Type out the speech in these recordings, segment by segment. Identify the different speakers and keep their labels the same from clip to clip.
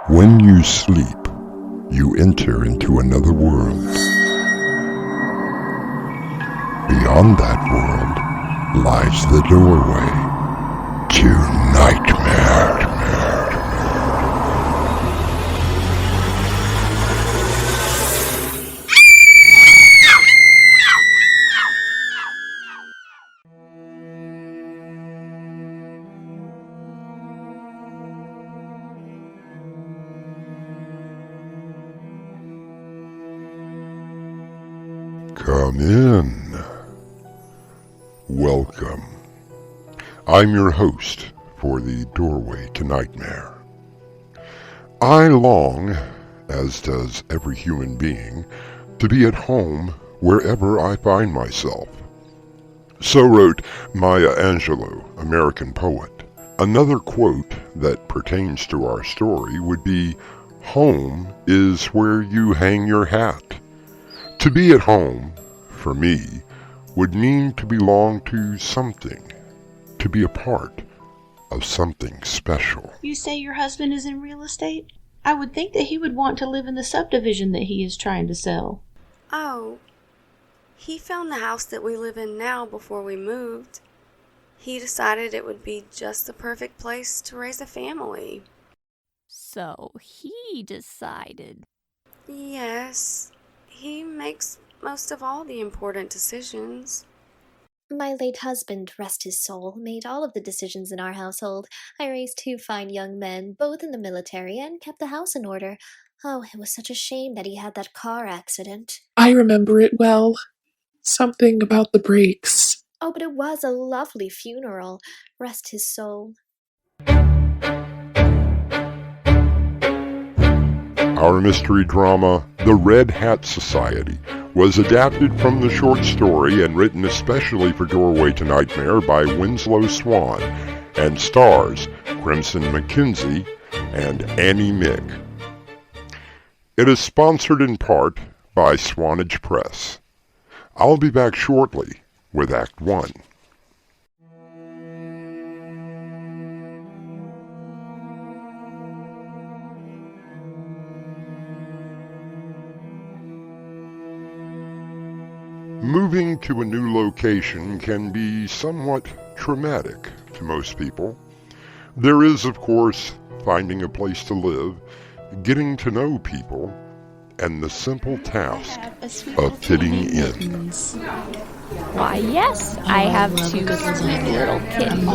Speaker 1: When you sleep, you enter into another world. Beyond that world lies the doorway to nightmare. Come in. Welcome. I'm your host for the Doorway to Nightmare. I long, as does every human being, to be at home wherever I find myself. So wrote Maya Angelou, American poet. Another quote that pertains to our story would be, "Home is where you hang your hat." To be at home, for me, would mean to belong to something, to be a part of something special.
Speaker 2: You say your husband is in real estate? I would think that he would want to live in the subdivision that he is trying to sell.
Speaker 3: Oh, he found the house that we live in now before we moved. He decided it would be just the perfect place to raise a family.
Speaker 4: So he decided.
Speaker 3: Yes, he makes most of all the important decisions.
Speaker 5: My late husband, rest his soul, made all of the decisions in our household. I raised 2 fine young men, both in the military, and kept the house in order. Oh, it was such a shame that he had that car accident.
Speaker 6: I remember it well. Something about the brakes.
Speaker 5: Oh, but it was a lovely funeral. Rest his soul.
Speaker 1: Our mystery drama, The Red Hat Society, was adapted from the short story and written especially for Doorway to Nightmare by Winslow Swan and stars Crimson McKenzie and Annie Mick. It is sponsored in part by SWANNAGE Press. I'll be back shortly with Act 1. Moving to a new location can be somewhat traumatic to most people. There is, of course, finding a place to live, getting to know people, and the simple task of fitting in.
Speaker 4: Why, yes, I have 2 sweet little kittens.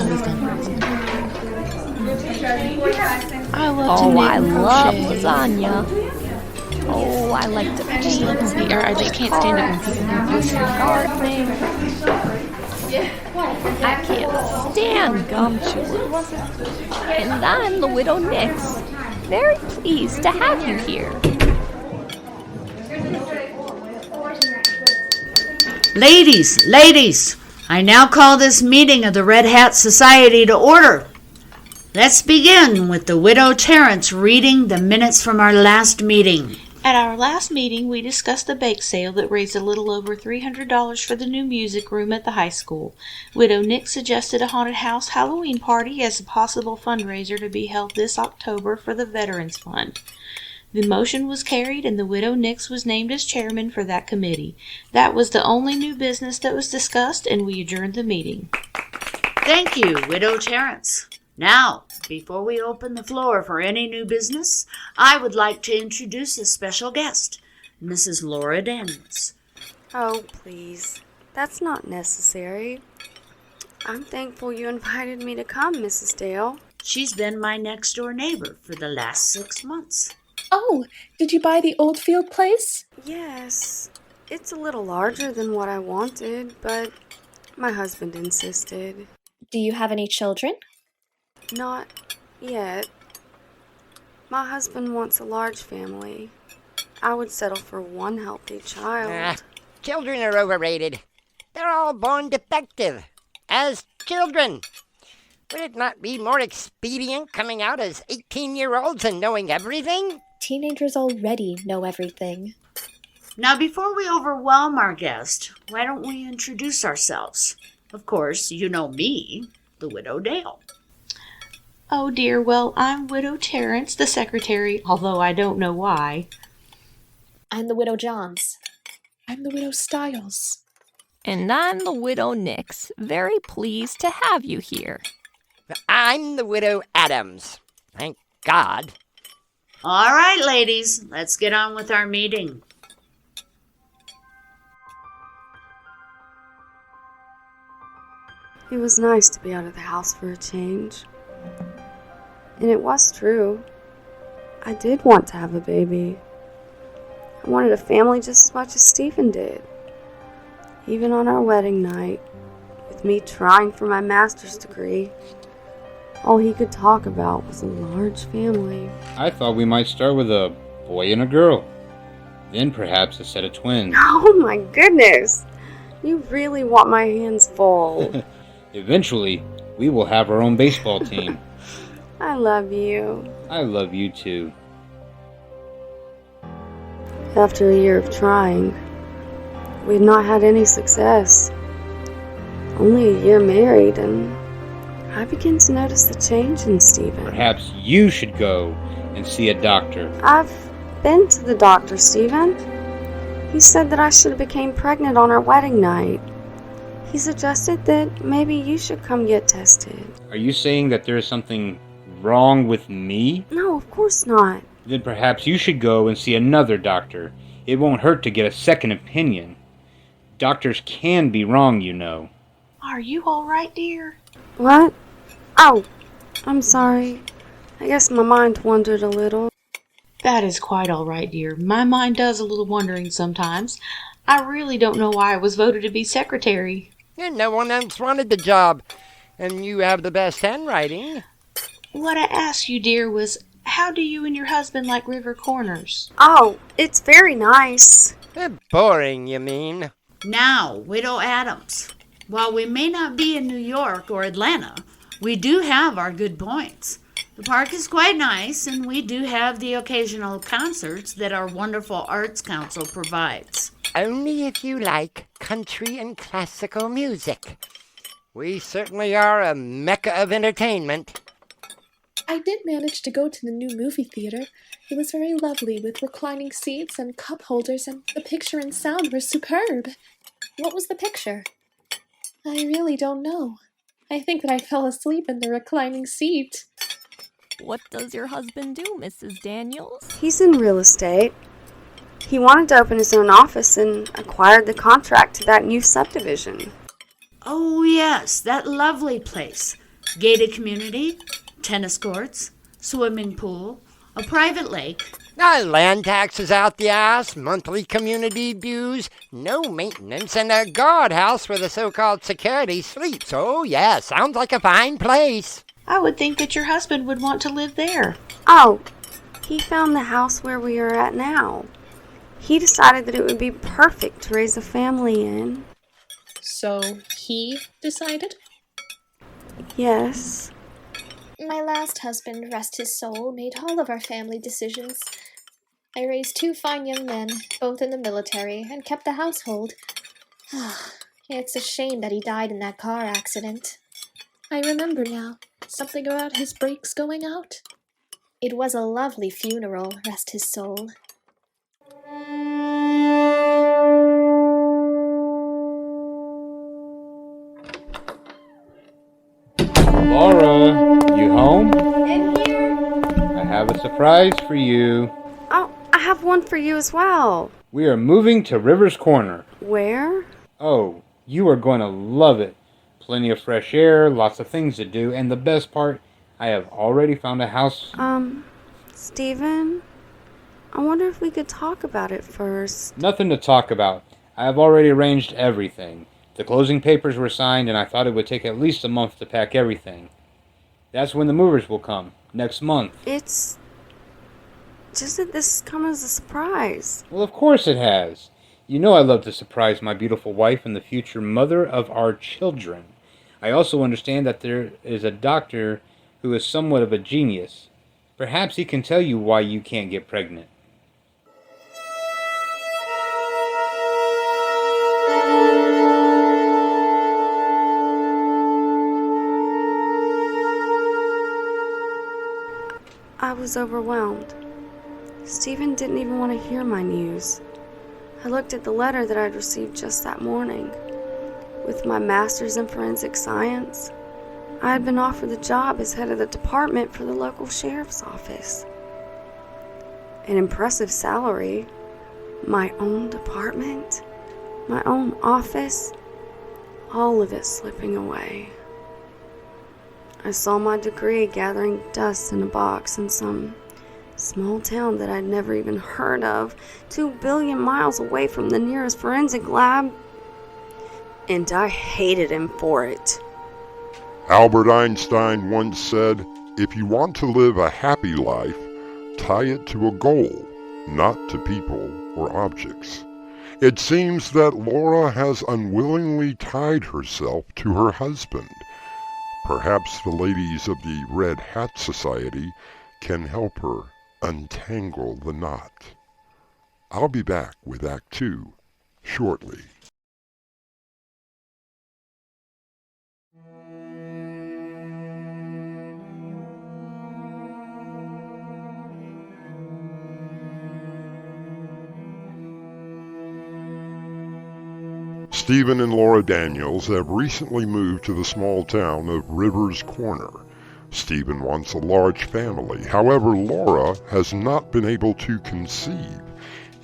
Speaker 2: I love to
Speaker 4: Oh,
Speaker 2: knit
Speaker 4: I
Speaker 2: and
Speaker 4: love
Speaker 2: crochet.
Speaker 4: lasagna. Oh, I like to
Speaker 2: I just love to see, or I just can't stand it when people do this.
Speaker 4: gardening. I can't stand gum chewers. And I'm the Widow Nix. Very pleased to have you here.
Speaker 7: Ladies, I now call this meeting of the Red Hat Society to order. Let's begin with the Widow Terrance reading the minutes from our last meeting.
Speaker 2: At our last meeting, we discussed the bake sale that raised a little over $300 for the new music room at the high school. Widow Nick suggested a haunted house Halloween party as a possible fundraiser to be held this October for the Veterans Fund. The motion was carried and the Widow Nix was named as chairman for that committee. That was the only new business that was discussed, and we adjourned the meeting.
Speaker 7: Thank you, Widow Terrance. Now, before we open the floor for any new business, I would like to introduce a special guest, Mrs. Laura Daniels.
Speaker 3: Oh, please. That's not necessary. I'm thankful you invited me to come, Mrs. Dale.
Speaker 7: She's been my next-door neighbor for the last 6 months.
Speaker 6: Oh, did you buy the Oldfield place?
Speaker 3: Yes, it's a little larger than what I wanted, but my husband insisted.
Speaker 5: Do you have any children?
Speaker 3: Not yet. My husband wants a large family. I would settle for 1 healthy child.
Speaker 8: Children are overrated. They're all born defective. As children. Would it not be more expedient coming out as 18-year-olds and knowing everything?
Speaker 5: Teenagers already know everything.
Speaker 7: Now, before we overwhelm our guest, why don't we introduce ourselves? Of course, you know me, the Widow Dale.
Speaker 2: Oh dear, well, I'm Widow Terrance, the secretary, although I don't know why.
Speaker 5: I'm the Widow Johns.
Speaker 6: I'm the Widow Styles.
Speaker 4: And I'm the Widow Nix. Very pleased to have you here.
Speaker 8: I'm the Widow Adams. Thank God.
Speaker 7: All right, ladies, let's get on with our meeting.
Speaker 3: It was nice to be out of the house for a change. And it was true. I did want to have a baby. I wanted a family just as much as Stephen did. Even on our wedding night, with me trying for my master's degree, all he could talk about was a large family.
Speaker 9: I thought we might start with a boy and a girl. Then perhaps a set of twins.
Speaker 3: Oh my goodness! You really want my hands full.
Speaker 9: Eventually, we will have our own baseball team.
Speaker 3: I love you.
Speaker 9: I love you too.
Speaker 3: After a year of trying, we had not had any success. Only a year married, and I began to notice the change in Stephen.
Speaker 9: Perhaps you should go and see a doctor.
Speaker 3: I've been to the doctor, Stephen. He said that I should have became pregnant on our wedding night. He suggested that maybe you should come get tested.
Speaker 9: Are you saying that there is something wrong with me?
Speaker 3: No, of course not.
Speaker 9: Then perhaps you should go and see another doctor. It won't hurt to get a second opinion. Doctors can be wrong, you know.
Speaker 2: Are you all right, dear?
Speaker 3: What? Oh, I'm sorry. I guess my mind wandered a little.
Speaker 2: That is quite all right, dear. My mind does a little wandering sometimes. I really don't know why I was voted to be secretary.
Speaker 8: And no one else wanted the job. And you have the best handwriting.
Speaker 2: What I asked you, dear, was how do you and your husband like River Corners?
Speaker 3: Oh, it's very nice.
Speaker 8: Boring, you mean?
Speaker 7: Now, Widow Adams, while we may not be in New York or Atlanta, we do have our good points. The park is quite nice, and we do have the occasional concerts that our wonderful Arts Council provides.
Speaker 8: Only if you like country and classical music. We certainly are a mecca of entertainment.
Speaker 6: I did manage to go to the new movie theater. It was very lovely with reclining seats and cup holders, and the picture and sound were superb.
Speaker 5: What was the picture?
Speaker 6: I really don't know. I think that I fell asleep in the reclining seat.
Speaker 4: What does your husband do, Mrs. Daniels?
Speaker 3: He's in real estate. He wanted to open his own office and acquired the contract to that new subdivision.
Speaker 7: Oh, yes, that lovely place. Gated community, tennis courts, swimming pool, a private lake.
Speaker 8: Land taxes out the ass, monthly community dues, no maintenance, and a guardhouse where the so-called security sleeps. Oh, yeah, sounds like a fine place.
Speaker 2: I would think that your husband would want to live there.
Speaker 3: Oh, he found the house where we are at now. He decided that it would be perfect to raise a family in.
Speaker 6: So he decided?
Speaker 3: Yes.
Speaker 5: My last husband, rest his soul, made all of our family decisions. I raised 2 fine young men, both in the military, and kept the household. It's a shame that he died in that car accident.
Speaker 6: I remember now. Something about his brakes going out?
Speaker 5: It was a lovely funeral, rest his soul.
Speaker 9: Laura, you home?
Speaker 3: In here?
Speaker 9: I have a surprise for you.
Speaker 3: Oh, I have one for you as well.
Speaker 9: We are moving to River's Corner.
Speaker 3: Where?
Speaker 9: Oh, you are going to love it. Plenty of fresh air, lots of things to do, and the best part, I have already found a house.
Speaker 3: Stephen? I wonder if we could talk about it first.
Speaker 9: Nothing to talk about. I have already arranged everything. The closing papers were signed, and I thought it would take at least a month to pack everything. That's when the movers will come, next month.
Speaker 3: It's just that this has come as a surprise.
Speaker 9: Well, of course it has. You know I love to surprise my beautiful wife and the future mother of our children. I also understand that there is a doctor who is somewhat of a genius. Perhaps he can tell you why you can't get pregnant.
Speaker 3: was overwhelmed. Stephen didn't even want to hear my news. I looked at the letter that I'd received just that morning. With my master's in forensic science, I had been offered the job as head of the department for the local sheriff's office. An impressive salary, my own department, my own office, all of it slipping away. I saw my degree gathering dust in a box in some small town that I'd never even heard of, 2 billion miles away from the nearest forensic lab, and I hated him for it.
Speaker 1: Albert Einstein once said, "If you want to live a happy life, tie it to a goal, not to people or objects." It seems that Laura has unwillingly tied herself to her husband. Perhaps the ladies of the Red Hat Society can help her untangle the knot. I'll be back with Act 2 shortly. Stephen and Laura Daniels have recently moved to the small town of Rivers Corner. Stephen wants a large family. However, Laura has not been able to conceive,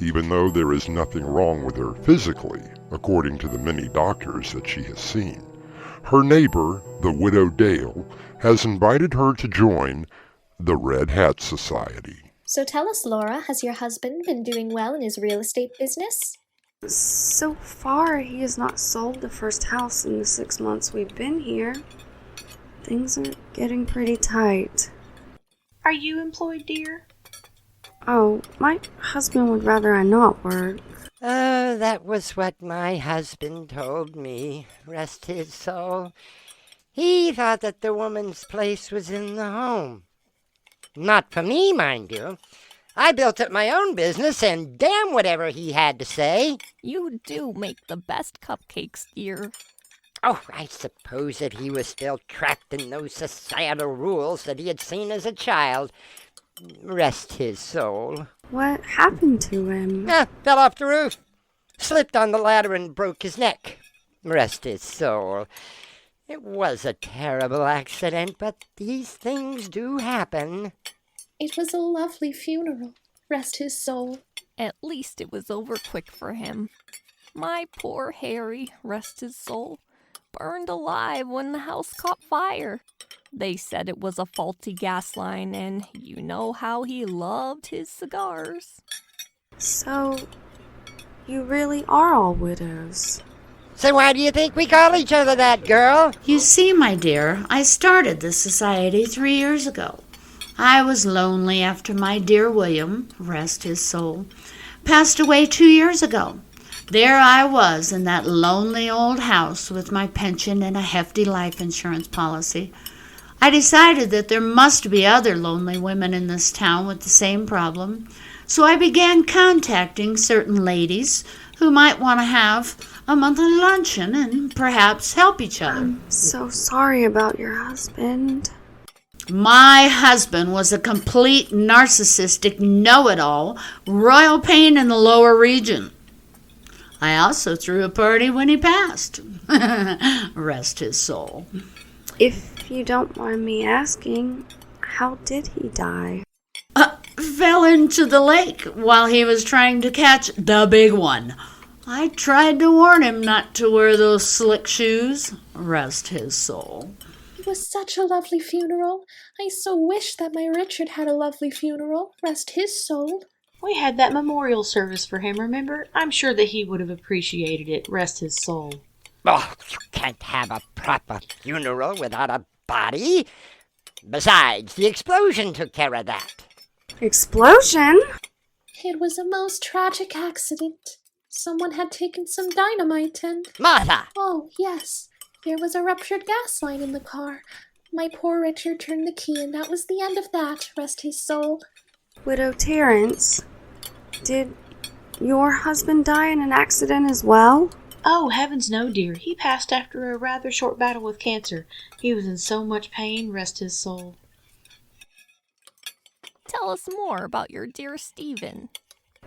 Speaker 1: even though there is nothing wrong with her physically, according to the many doctors that she has seen. Her neighbor, the widow Dale, has invited her to join the Red Hat Society.
Speaker 5: So tell us, Laura, has your husband been doing well in his real estate business?
Speaker 3: So far, he has not sold the first house in the 6 months we've been here. Things are getting pretty tight.
Speaker 2: Are you employed, dear?
Speaker 3: Oh, my husband would rather I not work.
Speaker 8: Oh, that was what my husband told me, rest his soul. He thought that the woman's place was in the home. Not for me, mind you. I built up my own business, and damn whatever he had to say.
Speaker 4: You do make the best cupcakes, dear.
Speaker 8: Oh, I suppose that he was still trapped in those societal rules that he had seen as a child. Rest his soul.
Speaker 3: What happened to him?
Speaker 8: Fell off the roof. Slipped on the ladder and broke his neck. Rest his soul. It was a terrible accident, but these things do happen.
Speaker 6: It was a lovely funeral. Rest his soul.
Speaker 4: At least it was over quick for him. My poor Harry, rest his soul, burned alive when the house caught fire. They said it was a faulty gas line, and you know how he loved his cigars.
Speaker 3: So, you really are all widows.
Speaker 8: So why do you think we call each other that, girl?
Speaker 7: You see, my dear, I started this society 3 years ago. I was lonely after my dear William, rest his soul, passed away 2 years ago. There I was in that lonely old house with my pension and a hefty life insurance policy. I decided that there must be other lonely women in this town with the same problem, so I began contacting certain ladies who might want to have a monthly luncheon and perhaps help each other.
Speaker 3: I'm so sorry about your husband.
Speaker 7: My husband was a complete narcissistic know-it-all, royal pain in the lower region. I also threw a party when he passed. Rest his soul.
Speaker 3: If you don't mind me asking, how did he die?
Speaker 7: Fell into the lake while he was trying to catch the big one. I tried to warn him not to wear those slick shoes. Rest his soul.
Speaker 6: It was such a lovely funeral. I so wish that my Richard had a lovely funeral. Rest his soul.
Speaker 2: We had that memorial service for him, remember? I'm sure that he would have appreciated it, rest his soul.
Speaker 8: Oh, you can't have a proper funeral without a body. Besides, the explosion took care of that.
Speaker 3: Explosion?
Speaker 6: It was a most tragic accident. Someone had taken some dynamite and...
Speaker 8: Martha!
Speaker 6: Oh, yes. There was a ruptured gas line in the car. My poor Richard turned the key, and that was the end of that, rest his soul.
Speaker 3: Widow Terrance, did your husband die in an accident as well?
Speaker 2: Oh, heavens no, dear. He passed after a rather short battle with cancer. He was in so much pain, rest his soul.
Speaker 4: tell us more about your dear Stephen?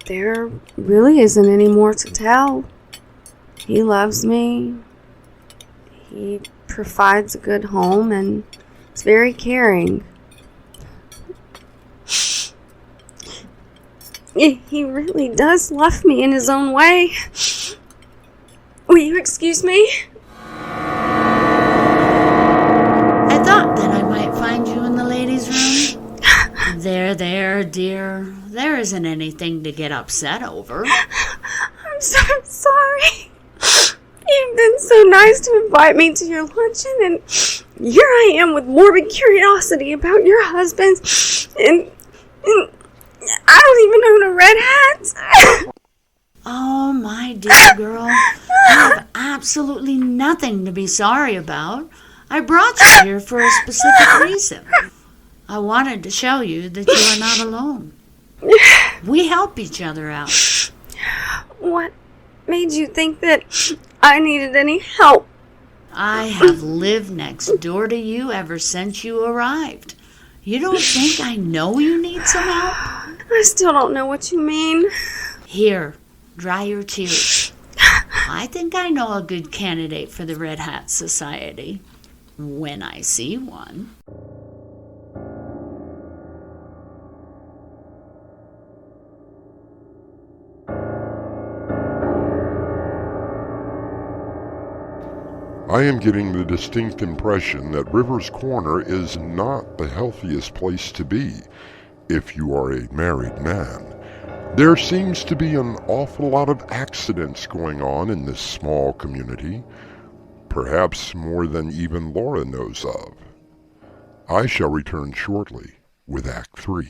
Speaker 3: There really isn't any more to tell. He loves me. He provides a good home and is very caring. He really does love me in his own way. Will you excuse me?
Speaker 7: I thought that I might find you in the ladies' room. There, dear. There isn't anything to get upset over.
Speaker 3: I'm so sorry. You've been so nice to invite me to your luncheon, and here I am with morbid curiosity about your husband, and I don't even own a red hat.
Speaker 7: Oh, my dear girl. You have absolutely nothing to be sorry about. I brought you here for a specific reason. I wanted to show you that you are not alone. We help each other out.
Speaker 3: What made you think that I needed any help?
Speaker 7: I have lived next door to you ever since you arrived. You don't think I know you need some help?
Speaker 3: I still don't know what you mean.
Speaker 7: Here, dry your tears. I think I know a good candidate for the Red Hat Society. When I see one.
Speaker 1: I am getting the distinct impression that River's Corner is not the healthiest place to be if you are a married man. There seems to be an awful lot of accidents going on in this small community, perhaps more than even Laura knows of. I shall return shortly with Act 3.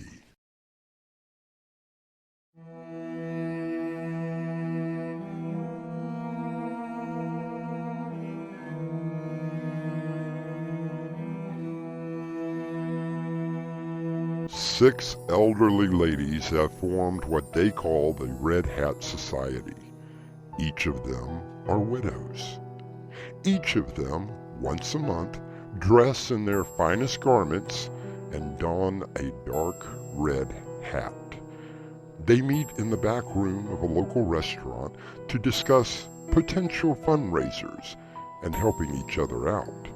Speaker 1: Six elderly ladies have formed what they call the Red Hat Society. Each of them are widows. Each of them, once a month, dress in their finest garments and don a dark red hat. They meet in the back room of a local restaurant to discuss potential fundraisers and helping each other out.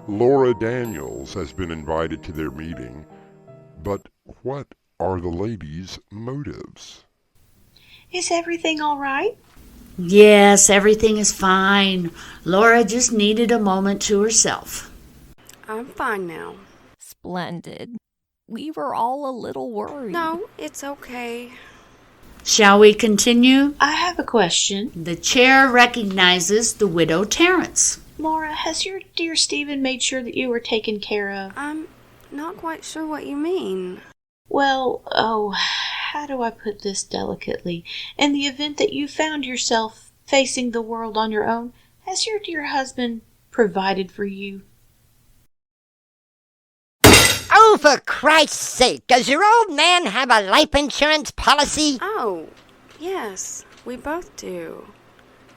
Speaker 1: Laura Daniels has been invited to their meeting, but what are the ladies' motives?
Speaker 2: Is everything all right?
Speaker 7: Yes, everything is fine. Laura just needed a moment to herself.
Speaker 3: I'm fine now.
Speaker 4: Splendid. We were all a little worried.
Speaker 3: No, it's okay.
Speaker 7: Shall we continue?
Speaker 2: I have a question.
Speaker 7: The chair recognizes the widow Terrance.
Speaker 2: Laura, has your dear Stephen made sure that you were taken care of?
Speaker 3: I'm not quite sure what you mean.
Speaker 2: Well, how do I put this delicately? In the event that you found yourself facing the world on your own, has your dear husband provided for you?
Speaker 8: Oh, for Christ's sake, does your old man have a life insurance policy?
Speaker 3: Oh, yes, we both do.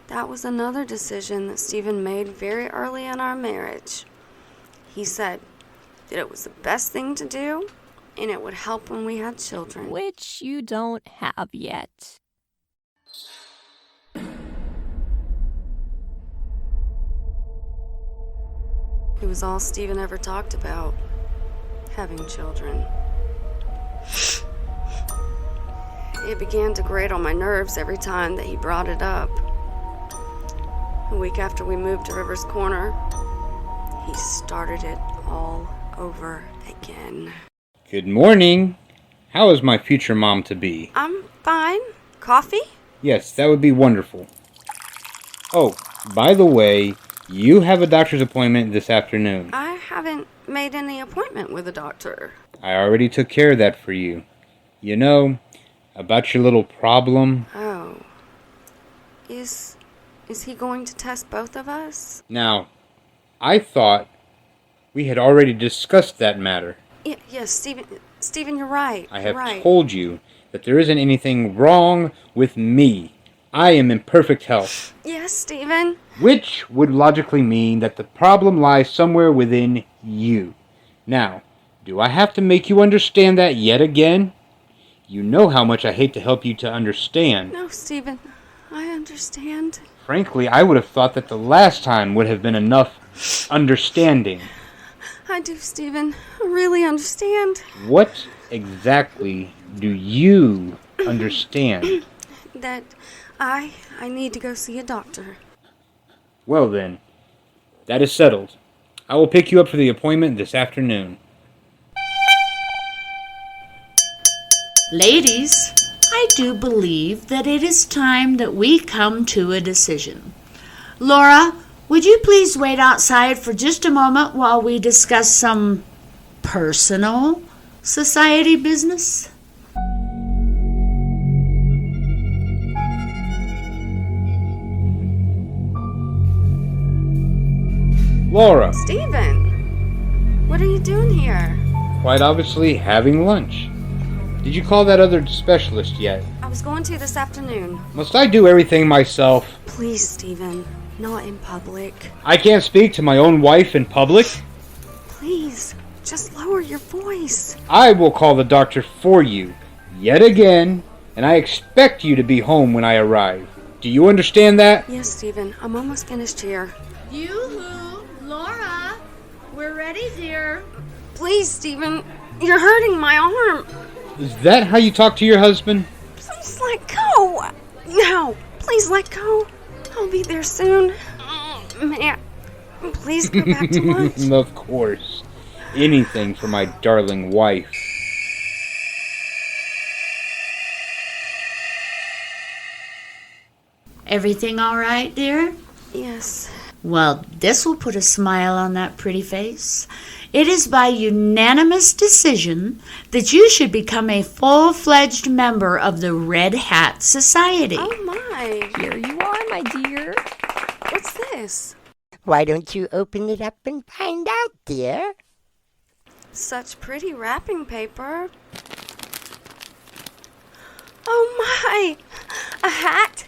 Speaker 3: That was another decision that Stephen made very early in our marriage. He said that it was the best thing to do, and it would help when we had children.
Speaker 4: Which you don't have yet.
Speaker 3: It was all Stephen ever talked about, having children. It began to grate on my nerves every time that he brought it up. A week after we moved to River's Corner, he started it all over again.
Speaker 9: Good morning. How is my future mom-to-be?
Speaker 3: I'm fine. Coffee?
Speaker 9: Yes, that would be wonderful. Oh, by the way, you have a doctor's appointment this afternoon.
Speaker 3: I haven't made any appointment with a doctor.
Speaker 9: I already took care of that for you. You know, about your little problem.
Speaker 3: Oh. Is he going to test both of us?
Speaker 9: Now, I thought we had already discussed that matter.
Speaker 3: Yes, Stephen, you're right.
Speaker 9: I have
Speaker 3: right.
Speaker 9: told you that there isn't anything wrong with me. I am in perfect health.
Speaker 3: Yes, Stephen.
Speaker 9: Which would logically mean that the problem lies somewhere within you. Now, Do I have to make you understand that yet again? You know how much I hate to help you to understand.
Speaker 3: No, Stephen. I understand.
Speaker 9: Frankly, I would have thought that the last time would have been enough understanding.
Speaker 3: I do, Stephen. I really understand.
Speaker 9: What exactly do you understand?
Speaker 3: That I need to go see a doctor.
Speaker 9: Well then, that is settled. I will pick you up for the appointment this afternoon.
Speaker 7: Ladies, I do believe that it is time that we come to a decision. Laura, would you please wait outside for just a moment while we discuss some personal society business?
Speaker 9: Laura!
Speaker 3: Stephen! What are you doing here?
Speaker 9: Quite obviously having lunch. Did you call that other specialist yet?
Speaker 3: I was going to this afternoon.
Speaker 9: Must I do everything myself?
Speaker 3: Please, Stephen. Not in public.
Speaker 9: I can't speak to my own wife in public?
Speaker 3: Please, just lower your voice.
Speaker 9: I will call the doctor for you, yet again, and I expect you to be home when I arrive. Do you understand that?
Speaker 3: Yes, Stephen. I'm almost finished here.
Speaker 7: Yoo-hoo! Laura! We're ready, dear.
Speaker 3: Please, Stephen. You're hurting my arm.
Speaker 9: Is that how you talk to your husband?
Speaker 3: Please let go. No, please let go. I'll be there soon. Man, please go back to lunch.
Speaker 9: Of course. Anything for my darling wife.
Speaker 7: Everything all right, dear?
Speaker 3: Yes.
Speaker 7: Well, this will put a smile on that pretty face. It is by unanimous decision that you should become a full-fledged member of the Red Hat Society.
Speaker 3: Oh, my.
Speaker 4: Here you are, my dear.
Speaker 3: What's this?
Speaker 8: Why don't you open it up and find out, dear?
Speaker 3: Such pretty wrapping paper. Oh, my. A hat?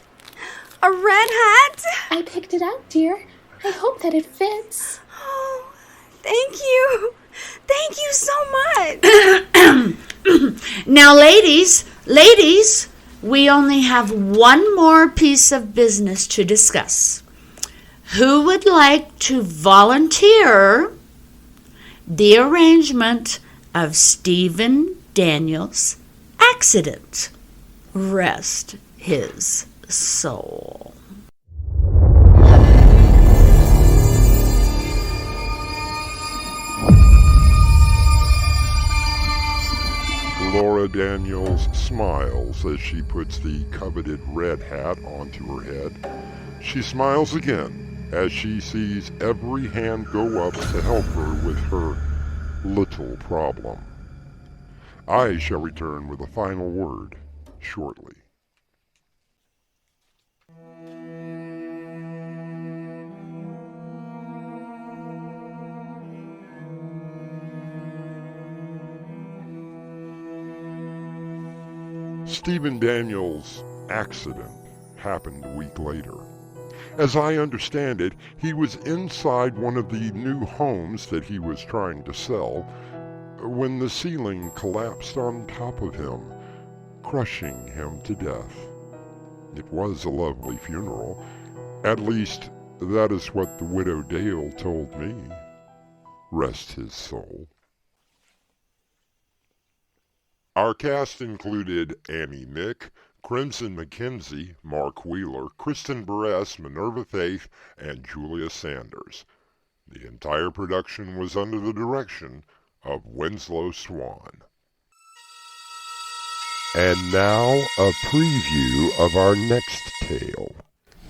Speaker 3: A red hat?
Speaker 6: I picked it out, dear. I hope that it fits.
Speaker 3: Oh, thank you. Thank you so much.
Speaker 7: Now, ladies, we only have one more piece of business to discuss. Who would like to volunteer the arrangement of Stephen Daniels' accident? Rest his soul.
Speaker 1: Laura Daniels smiles as she puts the coveted red hat onto her head. She smiles again as she sees every hand go up to help her with her little problem. I shall return with a final word shortly. Stephen Daniels' accident happened a week later. As I understand it, he was inside one of the new homes that he was trying to sell when the ceiling collapsed on top of him, crushing him to death. It was a lovely funeral. At least, that is what the widow Dale told me. Rest his soul. Our cast included Annie Mick, Crimson McKenzie, Mark Wheeler, Kristen Buress, Minerva Faith, and Julia Sanders. The entire production was under the direction of Winslow Swan. And now, a preview of our next tale.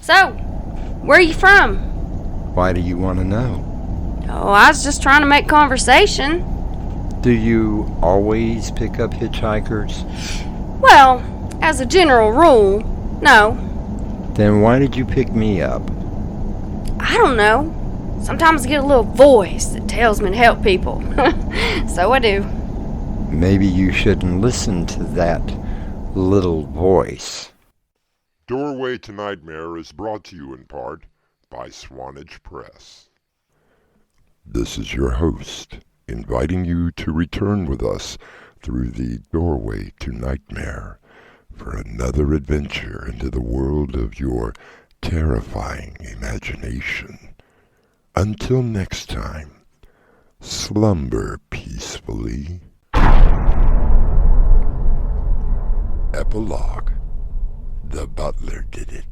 Speaker 3: So, where are you from?
Speaker 10: Why do you want to know?
Speaker 3: Oh, I was just trying to make conversation.
Speaker 10: Do you always pick up hitchhikers?
Speaker 3: Well, as a general rule, no.
Speaker 10: Then why did you pick me up?
Speaker 3: I don't know. Sometimes I get a little voice that tells me to help people. So I do.
Speaker 10: Maybe you shouldn't listen to that little voice.
Speaker 1: Doorway to Nightmare is brought to you in part by SWANNAGE Press. This is your host, inviting you to return with us through the doorway to nightmare for another adventure into the world of your terrifying imagination. Until next time, slumber peacefully. Epilogue. The butler did it.